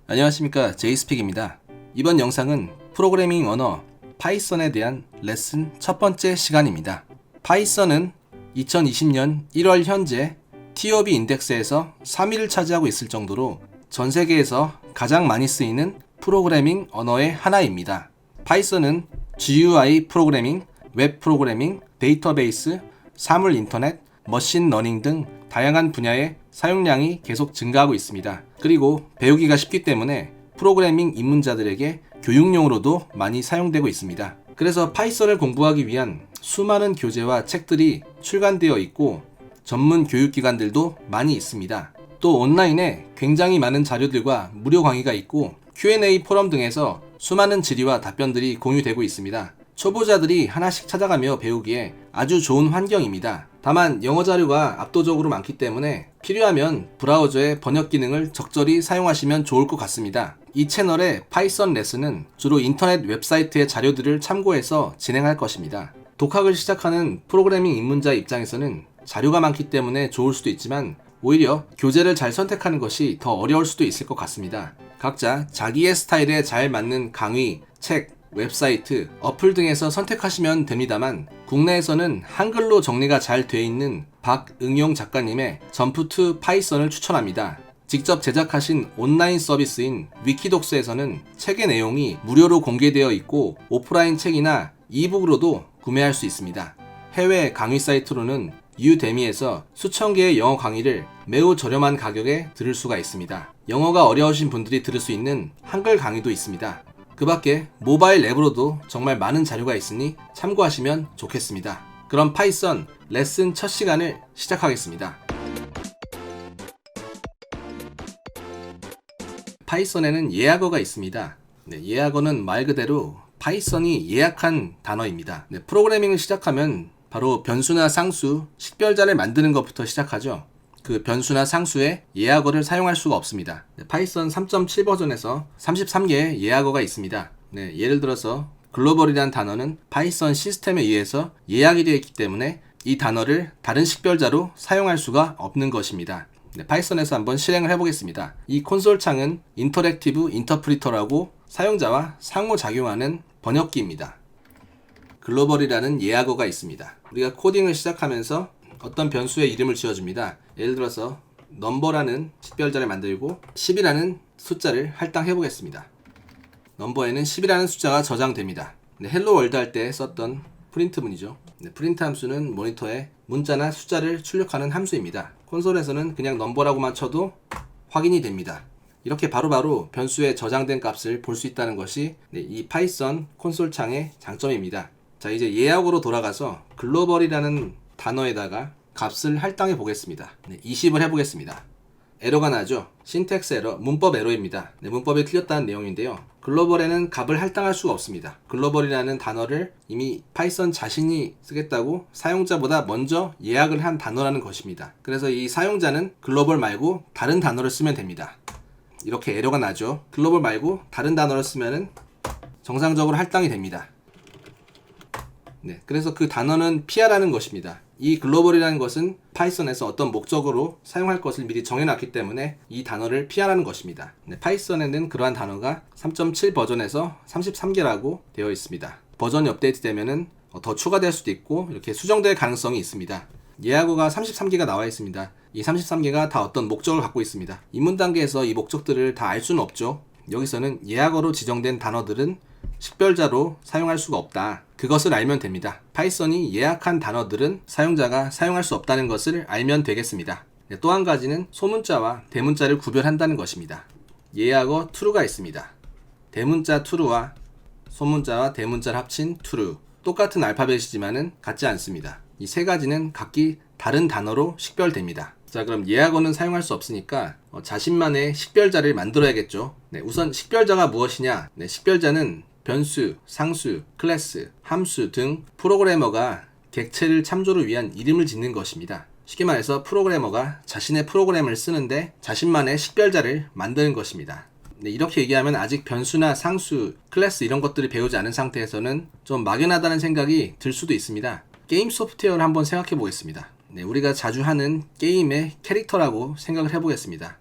안녕하십니까, 제이스픽입니다. 이번 영상은 프로그래밍 언어 파이썬에 대한 레슨 첫 번째 시간입니다. 파이썬은 2020년 1월 현재 TOB 인덱스에서 3위를 차지하고 있을 정도로 전 세계에서 가장 많이 쓰이는 프로그래밍 언어의 하나입니다. 파이썬은 GUI 프로그래밍, 웹 프로그래밍, 데이터베이스, 사물 인터넷, 머신 러닝 등 다양한 분야의 사용량이 계속 증가하고 있습니다. 그리고 배우기가 쉽기 때문에 프로그래밍 입문자들에게 교육용으로도 많이 사용되고 있습니다. 그래서 파이썬을 공부하기 위한 수많은 교재와 책들이 출간되어 있고 전문 교육기관들도 많이 있습니다. 또 온라인에 굉장히 많은 자료들과 무료 강의가 있고 Q&A 포럼 등에서 수많은 질의와 답변들이 공유되고 있습니다. 초보자들이 하나씩 찾아가며 배우기에 아주 좋은 환경입니다. 다만 영어 자료가 압도적으로 많기 때문에 필요하면 브라우저의 번역 기능을 적절히 사용하시면 좋을 것 같습니다. 이 채널의 파이썬 레슨은 주로 인터넷 웹사이트의 자료들을 참고해서 진행할 것입니다. 독학을 시작하는 프로그래밍 입문자 입장에서는 자료가 많기 때문에 좋을 수도 있지만 오히려 교재를 잘 선택하는 것이 더 어려울 수도 있을 것 같습니다. 각자 자기의 스타일에 잘 맞는 강의, 책, 웹사이트, 어플 등에서 선택하시면 됩니다만 국내에서는 한글로 정리가 잘 돼 있는 박응용 작가님의 점프 투 파이썬을 추천합니다. 직접 제작하신 온라인 서비스인 위키독스에서는 책의 내용이 무료로 공개되어 있고 오프라인 책이나 이북으로도 구매할 수 있습니다. 해외 강의 사이트로는 유데미에서 수천 개의 영어 강의를 매우 저렴한 가격에 들을 수가 있습니다. 영어가 어려우신 분들이 들을 수 있는 한글 강의도 있습니다. 그 밖에 모바일 앱으로도 정말 많은 자료가 있으니 참고하시면 좋겠습니다. 그럼 파이썬 레슨 첫 시간을 시작하겠습니다. 파이썬에는 예약어가 있습니다. 예약어는 말 그대로 파이썬이 예약한 단어입니다. 프로그래밍을 시작하면 바로 변수나 상수, 식별자를 만드는 것부터 시작하죠. 그 변수나 상수의 예약어를 사용할 수가 없습니다. 파이썬 3.7 버전에서 33개의 예약어가 있습니다. 예를 들어서 글로벌이라는 단어는 파이썬 시스템에 의해서 예약이 되어 있기 때문에 이 단어를 다른 식별자로 사용할 수가 없는 것입니다. 파이썬에서 한번 실행을 해보겠습니다. 이 콘솔 창은 인터랙티브 인터프리터라고 사용자와 상호작용하는 번역기입니다. 글로벌이라는 예약어가 있습니다. 우리가 코딩을 시작하면서 어떤 변수의 이름을 지어줍니다. 예를 들어서 넘버라는 식별자를 만들고 10이라는 숫자를 할당해 보겠습니다. 넘버에는 10이라는 숫자가 저장됩니다. 헬로 월드 할 때 썼던 프린트 문이죠. 프린트 함수는 모니터에 문자나 숫자를 출력하는 함수입니다. 콘솔에서는 그냥 넘버라고만 쳐도 확인이 됩니다. 이렇게 바로바로 변수에 저장된 값을 볼 수 있다는 것이 이 파이썬 콘솔 창의 장점입니다. 자, 이제 예약으로 돌아가서 글로벌이라는 단어에다가 값을 할당해 보겠습니다. 20을 해보겠습니다. 에러가 나죠. 신텍스 에러, 문법 에러입니다. 문법이 틀렸다는 내용인데요. 글로벌에는 값을 할당할 수가 없습니다. 글로벌이라는 단어를 이미 파이썬 자신이 쓰겠다고 사용자보다 먼저 예약을 한 단어라는 것입니다. 그래서 이 사용자는 글로벌 말고 다른 단어를 쓰면 됩니다. 이렇게 에러가 나죠. 글로벌 말고 다른 단어를 쓰면은 정상적으로 할당이 됩니다. 그래서 그 단어는 피하라는 것입니다. 이 글로벌이라는 것은 파이썬에서 어떤 목적으로 사용할 것을 미리 정해놨기 때문에 이 단어를 피하라는 것입니다. 파이썬에는 그러한 단어가 3.7 버전에서 33개라고 되어 있습니다. 버전이 업데이트되면은 더 추가될 수도 있고 이렇게 수정될 가능성이 있습니다. 예약어가 33개가 나와 있습니다. 이 33개가 다 어떤 목적을 갖고 있습니다. 입문 단계에서 이 목적들을 다 알 수는 없죠. 여기서는 예약어로 지정된 단어들은 식별자로 사용할 수가 없다. 그것을 알면 됩니다. 파이썬이 예약한 단어들은 사용자가 사용할 수 없다는 것을 알면 되겠습니다. 또 한 가지는 소문자와 대문자를 구별한다는 것입니다. 예약어 true가 있습니다. 대문자 true와 소문자와 대문자를 합친 true. 똑같은 알파벳이지만은 같지 않습니다. 이 세 가지는 각기 다른 단어로 식별됩니다. 자, 그럼 예약어는 사용할 수 없으니까 자신만의 식별자를 만들어야겠죠. 우선 식별자가 무엇이냐? 식별자는 변수, 상수, 클래스, 함수 등 프로그래머가 객체를 참조를 위한 이름을 짓는 것입니다. 쉽게 말해서 프로그래머가 자신의 프로그램을 쓰는데 자신만의 식별자를 만드는 것입니다. 이렇게 얘기하면 아직 변수나 상수, 클래스 이런 것들을 배우지 않은 상태에서는 좀 막연하다는 생각이 들 수도 있습니다. 게임 소프트웨어를 한번 생각해 보겠습니다. 우리가 자주 하는 게임의 캐릭터라고 생각을 해보겠습니다.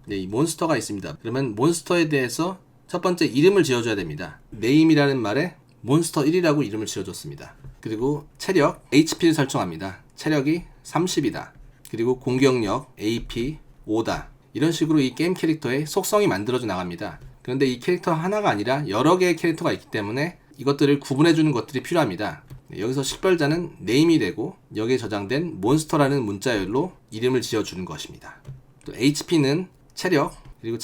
네, 이 몬스터가 있습니다. 그러면 몬스터에 대해서 첫 번째 이름을 지어줘야 됩니다. 네임이라는 말에 몬스터 1이라고 이름을 지어줬습니다. 그리고 체력 HP를 설정합니다. 체력이 30이다. 그리고 공격력 AP 5다. 이런 식으로 이 게임 캐릭터의 속성이 만들어져 나갑니다. 그런데 이 캐릭터 하나가 아니라 여러 개의 캐릭터가 있기 때문에 이것들을 구분해주는 것들이 필요합니다. 여기서 식별자는 네임이 되고 여기에 저장된 몬스터라는 문자열로 이름을 지어주는 것입니다. 또 HP는 체력, 그리고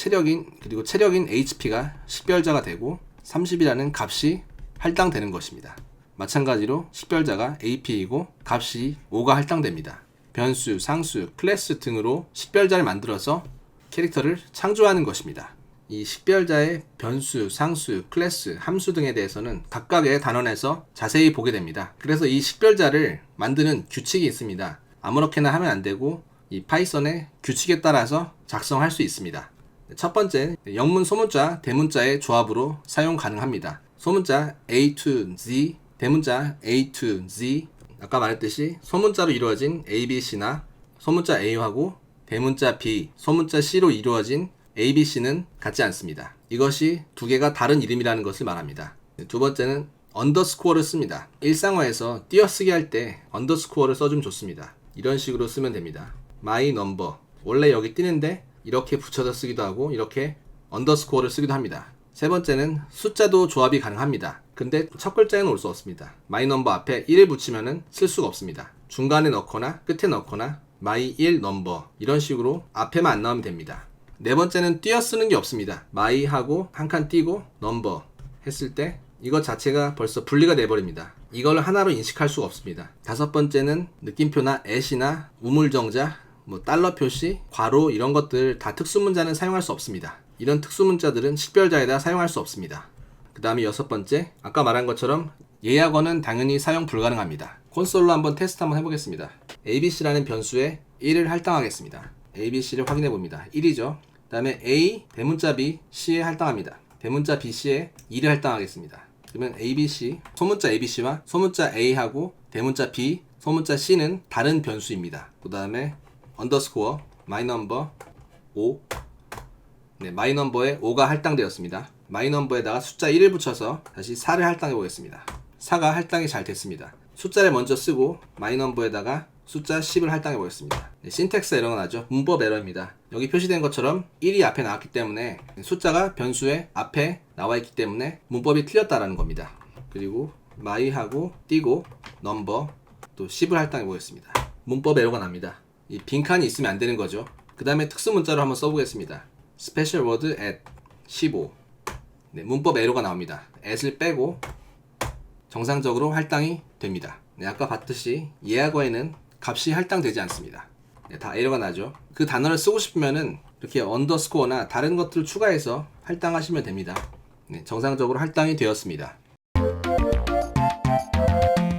체력인 HP가 식별자가 되고 30이라는 값이 할당되는 것입니다. 마찬가지로 식별자가 AP이고 값이 5가 할당됩니다. 변수, 상수, 클래스 등으로 식별자를 만들어서 캐릭터를 창조하는 것입니다. 이 식별자의 변수, 상수, 클래스, 함수 등에 대해서는 각각의 단원에서 자세히 보게 됩니다. 그래서 이 식별자를 만드는 규칙이 있습니다. 아무렇게나 하면 안 되고 이 파이썬의 규칙에 따라서 작성할 수 있습니다. 첫 번째, 영문 소문자, 대문자의 조합으로 사용 가능합니다. 소문자 A to Z, 대문자 A to Z. 아까 말했듯이 소문자로 이루어진 ABC나 소문자 A하고 대문자 B, 소문자 C로 이루어진 ABC는 같지 않습니다. 이것이 두 개가 다른 이름이라는 것을 말합니다. 두 번째는 언더스코어를 씁니다. 일상화에서 띄어쓰기 할 때 언더스코어를 써주면 좋습니다. 이런 식으로 쓰면 됩니다. my number. 원래 여기 띄는데 이렇게 붙여서 쓰기도 하고 이렇게 언더스코어를 쓰기도 합니다. 세 번째는 숫자도 조합이 가능합니다. 근데 첫 글자에는 올 수 없습니다. my number 앞에 1을 붙이면은 쓸 수가 없습니다. 중간에 넣거나 끝에 넣거나 my 1 number 이런 식으로 앞에만 안 나오면 됩니다. 네 번째는 띄어쓰는 게 없습니다. my 하고 한 칸 띄고 number 했을 때 이것 자체가 벌써 분리가 돼버립니다. 이걸 하나로 인식할 수가 없습니다. 다섯 번째는 느낌표나 at이나 우물정자, 달러 표시, 괄호 이런 것들 다 특수문자는 사용할 수 없습니다. 이런 특수문자들은 식별자에다 사용할 수 없습니다. 그 다음에 여섯 번째, 아까 말한 것처럼 예약어는 당연히 사용 불가능합니다. 콘솔로 한번 테스트 한번 해보겠습니다. ABC라는 변수에 1을 할당하겠습니다. ABC를 확인해 봅니다. 1이죠. 그 다음에 A, 대문자 B, C에 할당합니다. 대문자 BC에 2를 할당하겠습니다. 그러면 ABC, 소문자 ABC와 소문자 A하고 대문자 B, 소문자 C는 다른 변수입니다. 그 다음에 언더스코어, 마이넘버 5. 네, 마이넘버에 5가 할당되었습니다. 마이넘버에다가 숫자 1을 붙여서 다시 4를 할당해 보겠습니다. 4가 할당이 잘 됐습니다. 숫자를 먼저 쓰고 마이넘버에다가 숫자 10을 할당해 보겠습니다. 네, 신텍스 에러가 나죠. 문법 에러입니다. 여기 표시된 것처럼 1이 앞에 나왔기 때문에 숫자가 변수의 앞에 나와 있기 때문에 문법이 틀렸다라는 겁니다. 그리고 마이하고 띄고 넘버 또 10을 할당해 보겠습니다. 문법 에러가 납니다. 이 빈칸이 있으면 안 되는 거죠. 그 다음에 특수 문자로 한번 써보겠습니다. special word at 15. 네, 문법 에러가 나옵니다. at을 빼고 정상적으로 할당이 됩니다. 네, 아까 봤듯이 예약어에는 값이 할당되지 않습니다. 네, 다 에러가 나죠. 그 단어를 쓰고 싶으면은 이렇게 언더스코어나 다른 것들을 추가해서 할당하시면 됩니다. 네, 정상적으로 할당이 되었습니다.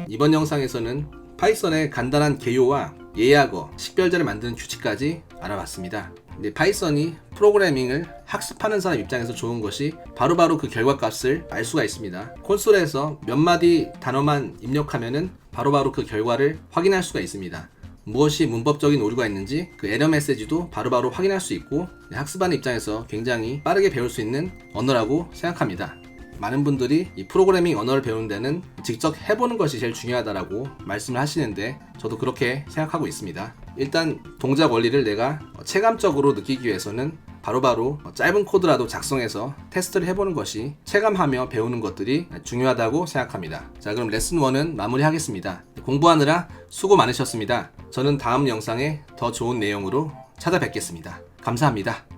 이번 영상에서는 파이썬의 간단한 개요와 예약어, 식별자를 만드는 규칙까지 알아봤습니다. 근데 파이썬이 프로그래밍을 학습하는 사람 입장에서 좋은 것이 바로바로 그 결과값을 알 수가 있습니다. 콘솔에서 몇 마디 단어만 입력하면은 바로바로 그 결과를 확인할 수가 있습니다. 무엇이 문법적인 오류가 있는지 그 에러 메시지도 바로바로 확인할 수 있고 학습하는 입장에서 굉장히 빠르게 배울 수 있는 언어라고 생각합니다. 많은 분들이 이 프로그래밍 언어를 배우는 데는 직접 해보는 것이 제일 중요하다라고 말씀을 하시는데 저도 그렇게 생각하고 있습니다. 일단 동작 원리를 내가 체감적으로 느끼기 위해서는 바로바로 짧은 코드라도 작성해서 테스트를 해보는 것이 체감하며 배우는 것들이 중요하다고 생각합니다. 자, 그럼 레슨 1은 마무리하겠습니다. 공부하느라 수고 많으셨습니다. 저는 다음 영상에 더 좋은 내용으로 찾아뵙겠습니다. 감사합니다.